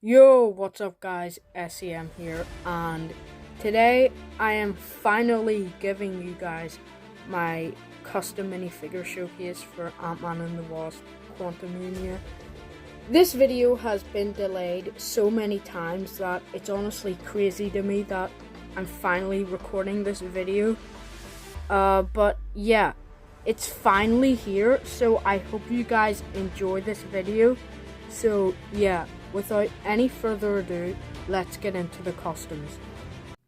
Yo, what's up guys, SEM here, and today I am finally giving you guys my custom minifigure showcase for AntMan and the Wasp Quantumania. This video has been delayed so many times that it's honestly crazy to me that I'm finally recording this video. But yeah, it's finally here, so I hope you guys enjoy this video. So yeah, without any further ado, let's get into the costumes.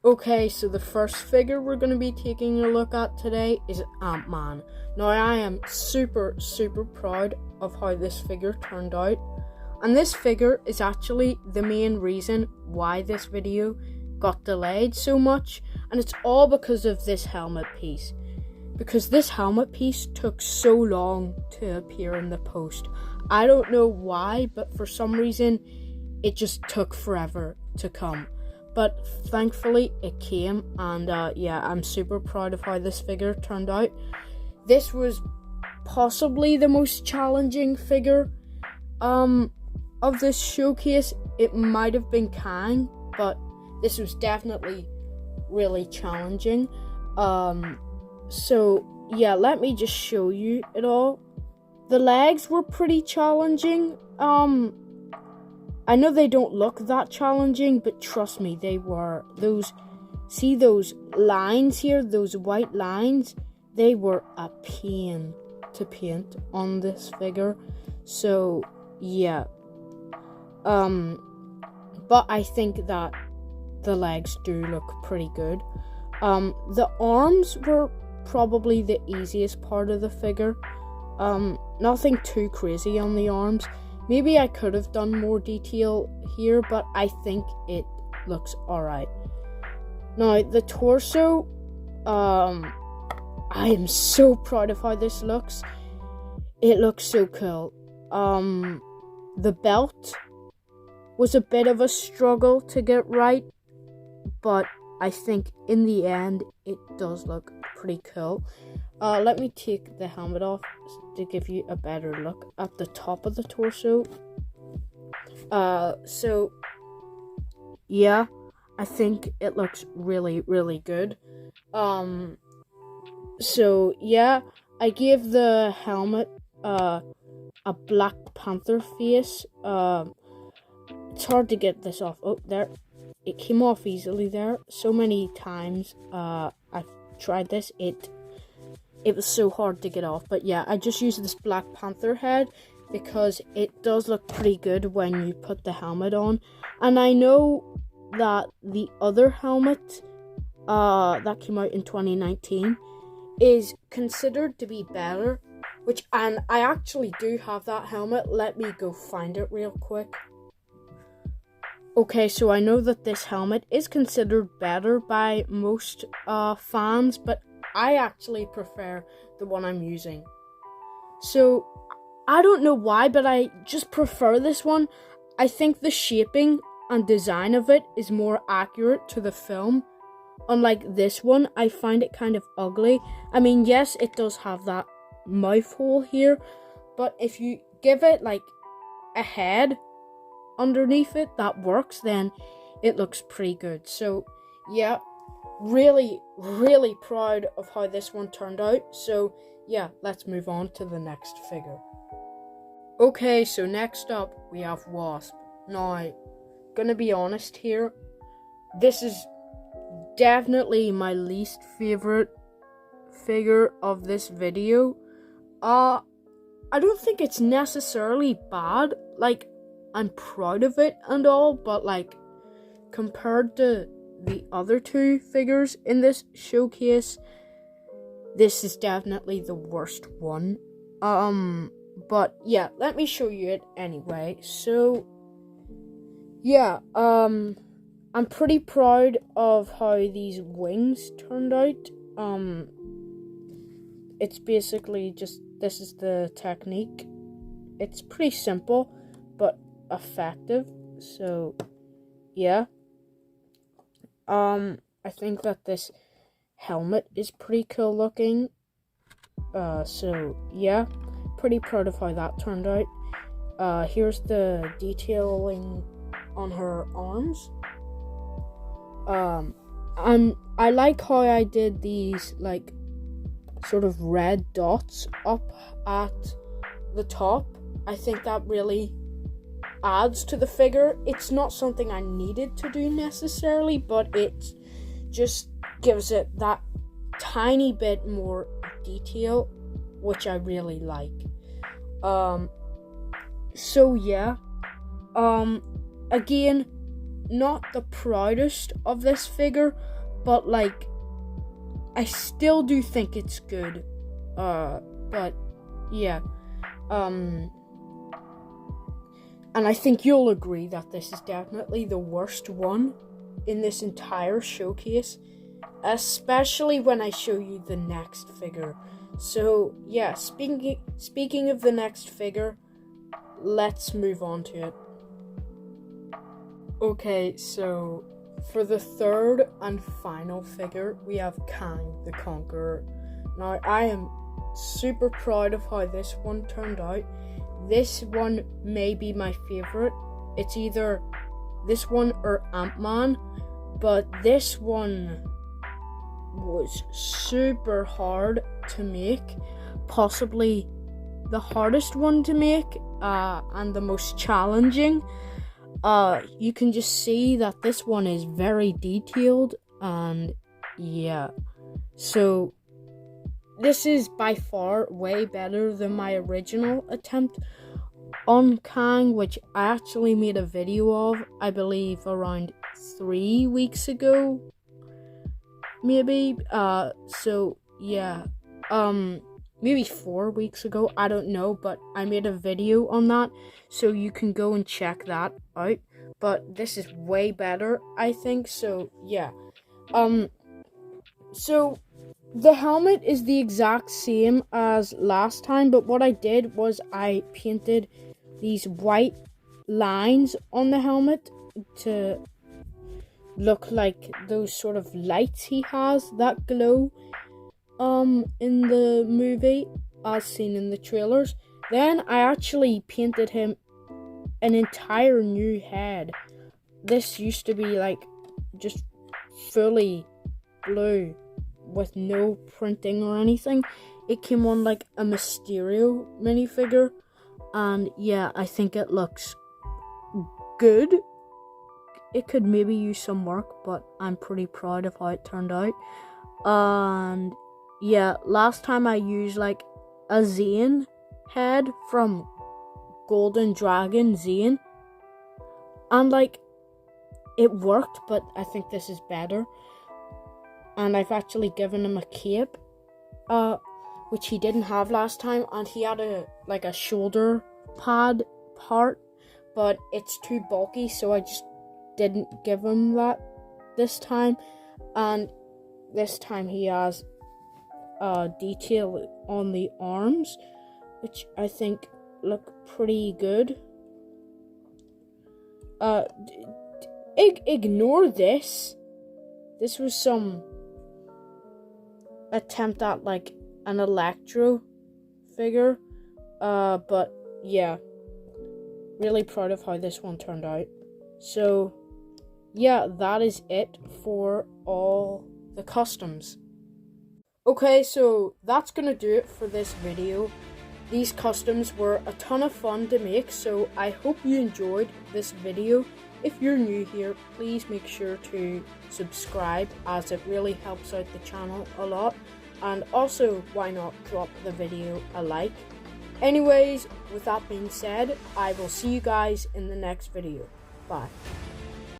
Okay, so the first figure we're going to be taking a look at today is AntMan. Now I am super proud of how this figure turned out. And this figure is actually the main reason why this video got delayed so much. And it's all because of this helmet piece. Because this helmet piece took so long to appear in the post. I don't know why, but for some reason it just took forever to come. But thankfully it came, and yeah, I'm super proud of how this figure turned out. This was possibly the most challenging figure of this showcase. It might have been Kang, but this was definitely really challenging. So yeah, let me just show you it all. The legs were pretty challenging. I know they don't look that challenging, but trust me, they were. See those lines here, those white lines? They were a pain to paint on this figure. So yeah. But I think that the legs do look pretty good. The arms were probably the easiest part of the figure. Nothing too crazy on the arms. Maybe I could have done more detail here, but I think it looks alright. Now the torso, I am so proud of how this looks. It looks so cool. The belt was a bit of a struggle to get right, but I think in the end it does look pretty cool. Let me take the helmet off to give you a better look at the top of the torso. So yeah, I think it looks really good. So yeah, I gave the helmet a Black Panther face. It's hard to get this off. Oh, there. It came off easily there. So many times I've tried this. It was so hard to get off. But yeah, I just used this Black Panther head because it does look pretty good when you put the helmet on. And I know that the other helmet that came out in 2019 is considered to be better. And I actually do have that helmet. Let me go find it real quick. Okay, so I know that this helmet is considered better by most fans, but I actually prefer the one I'm using. So, I don't know why, but I just prefer this one. I think the shaping and design of it is more accurate to the film. Unlike this one, I find it kind of ugly. I mean, yes, it does have that mouth hole here, but if you give it like a head underneath it that works, then it looks pretty good. So yeah, really proud of how this one turned out. So yeah, let's move on to the next figure. Okay, so next up we have Wasp. Now, gonna be honest here, this is definitely my least favorite figure of this video. I don't think it's necessarily bad. Like, I'm proud of it and all, but like compared to the other two figures in this showcase, this is definitely the worst one. But yeah, let me show you it anyway. So yeah, I'm pretty proud of how these wings turned out. It's basically just, this is the technique. It's pretty simple, but effective. So yeah, I think that this helmet is pretty cool looking. So yeah, pretty proud of how that turned out. Here's the detailing on her arms. I like how I did these like sort of red dots up at the top. I think that really adds to the figure. It's not something I needed to do necessarily, but it just gives it that tiny bit more detail, which I really like. So yeah, again, not the proudest of this figure, but like I still do think it's good. But yeah, and I think you'll agree that this is definitely the worst one in this entire showcase, especially when I show you the next figure. So yeah, speaking of the next figure, let's move on to it. Okay, so for the third and final figure, we have Kang the Conqueror. Now, I am super proud of how this one turned out. This one may be my favorite. It's either this one or AntMan, but this one was super hard to make, possibly the hardest one to make, and the most challenging. You can just see that this one is very detailed, and yeah, so this is by far way better than my original attempt on Kang, which I actually made a video of, I believe around 3 weeks ago, maybe. So yeah, maybe 4 weeks ago, I don't know, but I made a video on that, so you can go and check that out. But this is way better, I think. So yeah, so the helmet is the exact same as last time, but what I did was I painted these white lines on the helmet to look like those sort of lights he has that glow in the movie as seen in the trailers. Then I actually painted him an entire new head. This used to be like just fully blue with no printing or anything. It came on like a Mysterio minifigure, and yeah, I think it looks good. It could maybe use some work, but I'm pretty proud of how it turned out. And yeah, last time I used like a Zane head from Golden Dragon Zane, and like it worked, but I think this is better. And I've actually given him a cape, which he didn't have last time, and he had a shoulder pad part, but it's too bulky, so I just didn't give him that this time. And this time he has detail on the arms, which I think look pretty good. Ignore this. This was some attempt at like an Electro figure. But yeah, really proud of how this one turned out. So yeah, that is it for all the customs. Okay, so that's gonna do it for this video. These customs were a ton of fun to make, so I hope you enjoyed this video. If you're new here, please make sure to subscribe, as it really helps out the channel a lot. And also, why not drop the video a like? Anyways, with that being said, I will see you guys in the next video. Bye.